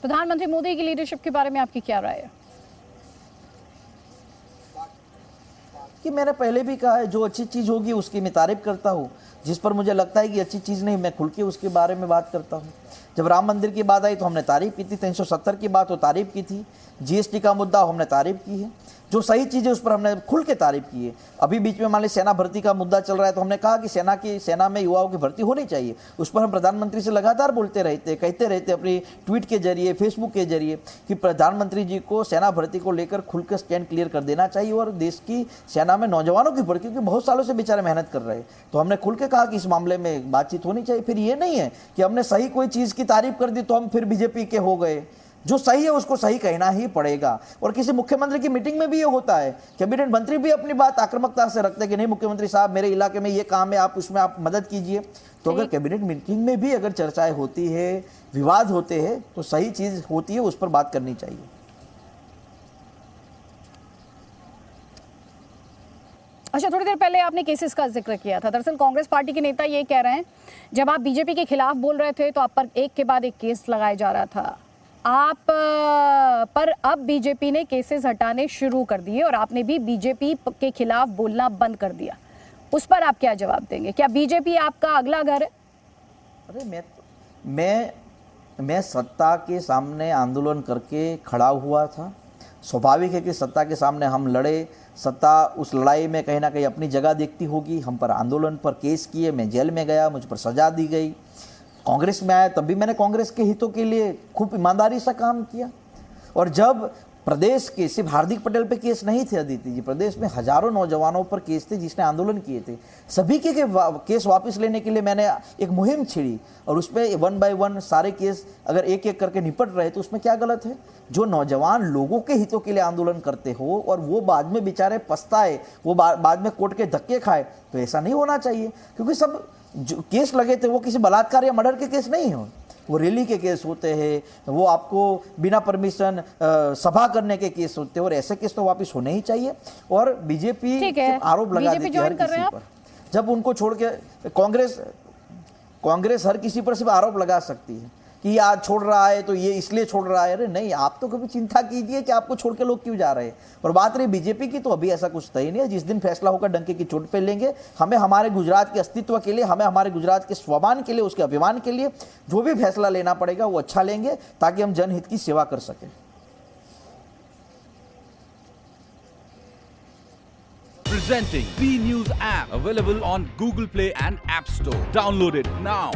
प्रधानमंत्री मोदी की लीडरशिप के बारे में आपकी क्या राय है? कि मैंने पहले भी कहा है, जो अच्छी चीज़ होगी उसकी मैं तारीफ करता हूँ, जिस पर मुझे लगता है कि अच्छी चीज़ नहीं, मैं खुल के उसके बारे में बात करता हूँ। जब राम मंदिर की बात आई तो हमने तारीफ की थी, 370 की बात हो तारीफ की थी, जीएसटी का मुद्दा हमने तारीफ की है, जो सही चीज़ है उस पर हमने खुल के तारीफ की है। अभी बीच में मान ली सेना भर्ती का मुद्दा चल रहा है तो हमने कहा कि सेना में युवाओं की भर्ती होनी चाहिए, उस पर हम प्रधानमंत्री से लगातार बोलते रहते, कहते रहते अपनी ट्वीट के जरिए, फेसबुक के जरिए कि प्रधानमंत्री जी को सेना भर्ती को लेकर खुल कर स्टैंड क्लियर कर देना चाहिए और देश की सेना में नौजवानों की भर्ती, क्योंकि बहुत सालों से बेचारे मेहनत कर रहे हैं, तो हमने खुल के कहा कि इस मामले में बातचीत होनी चाहिए। फिर ये नहीं है कि हमने सही कोई चीज़ की तारीफ कर दी तो हम फिर बीजेपी के हो गए। जो सही है उसको सही कहना ही पड़ेगा। और किसी मुख्यमंत्री की मीटिंग में भी ये होता है, कैबिनेट मंत्री भी अपनी बात आक्रामकता से रखते हैं कि नहीं मुख्यमंत्री साहब मेरे इलाके में ये काम है, आप उसमें आप मदद कीजिए। तो अगर कैबिनेट मीटिंग में भी अगर चर्चाएं होती है, विवाद होते हैं, तो सही चीज होती है, उस पर बात करनी चाहिए। अच्छा, थोड़ी देर पहले आपने केसेस का जिक्र किया था। दरअसल कांग्रेस पार्टी के नेता ये कह रहे हैं, जब आप बीजेपी के खिलाफ बोल रहे थे तो आप पर एक के बाद एक केस लगाया जा रहा था, आप पर अब बीजेपी ने केसेस हटाने शुरू कर दिए और आपने भी बीजेपी के खिलाफ बोलना बंद कर दिया। उस पर आप क्या जवाब देंगे? क्या बीजेपी आपका अगला घर है? अरे मैं सत्ता के सामने आंदोलन करके खड़ा हुआ था। स्वाभाविक है कि सत्ता के सामने हम लड़े, सत्ता उस लड़ाई में कहीं ना कहीं अपनी जगह देखती होगी। हम पर आंदोलन पर केस किए, मैं जेल में गया, मुझ पर सजा दी गई। कांग्रेस में आया तब भी मैंने कांग्रेस के हितों के लिए खूब ईमानदारी से काम किया। और जब प्रदेश के सिर्फ हार्दिक पटेल पे केस नहीं थे अदिति जी, प्रदेश में हजारों नौजवानों पर केस थे जिसने आंदोलन किए थे, सभी के केस वापस लेने के लिए मैंने एक मुहिम छिड़ी और उसमें 1 बाय 1 सारे केस अगर एक एक करके निपट रहे तो उसमें क्या गलत है? जो नौजवान लोगों के हितों के लिए आंदोलन करते हो और वो बाद में बेचारे पछताए, वो बाद में कोर्ट के धक्के खाए, तो ऐसा नहीं होना चाहिए। क्योंकि सब जो केस लगे थे वो किसी बलात्कार या मर्डर के केस नहीं हो, वो रैली के केस होते हैं, वो आपको बिना परमिशन सभा करने के केस होते हैं, और ऐसे केस तो वापस होने ही चाहिए। और बीजेपी आरोप लगा देती है हर किसी पर। जब उनको छोड़ के कांग्रेस हर किसी पर सिर्फ आरोप लगा सकती है कि ये आज छोड़ रहा है तो ये इसलिए छोड़ रहा है। अरे नहीं, आप तो कभी चिंता कीजिए कि आपको छोड़ के लोग क्यों जा रहे हैं। और बात रही बीजेपी की, तो अभी ऐसा कुछ तय नहीं है। जिस दिन फैसला होगा डंके की चोट पे लेंगे। हमें हमारे गुजरात के अस्तित्व के लिए, हमें हमारे गुजरात के स्वाभिमान के लिए, उसके अभिमान के लिए जो भी फैसला लेना पड़ेगा वो अच्छा लेंगे, ताकि हम जनहित की सेवा कर सकें। Presenting B News app, available on Google Play and App Store. Download it now.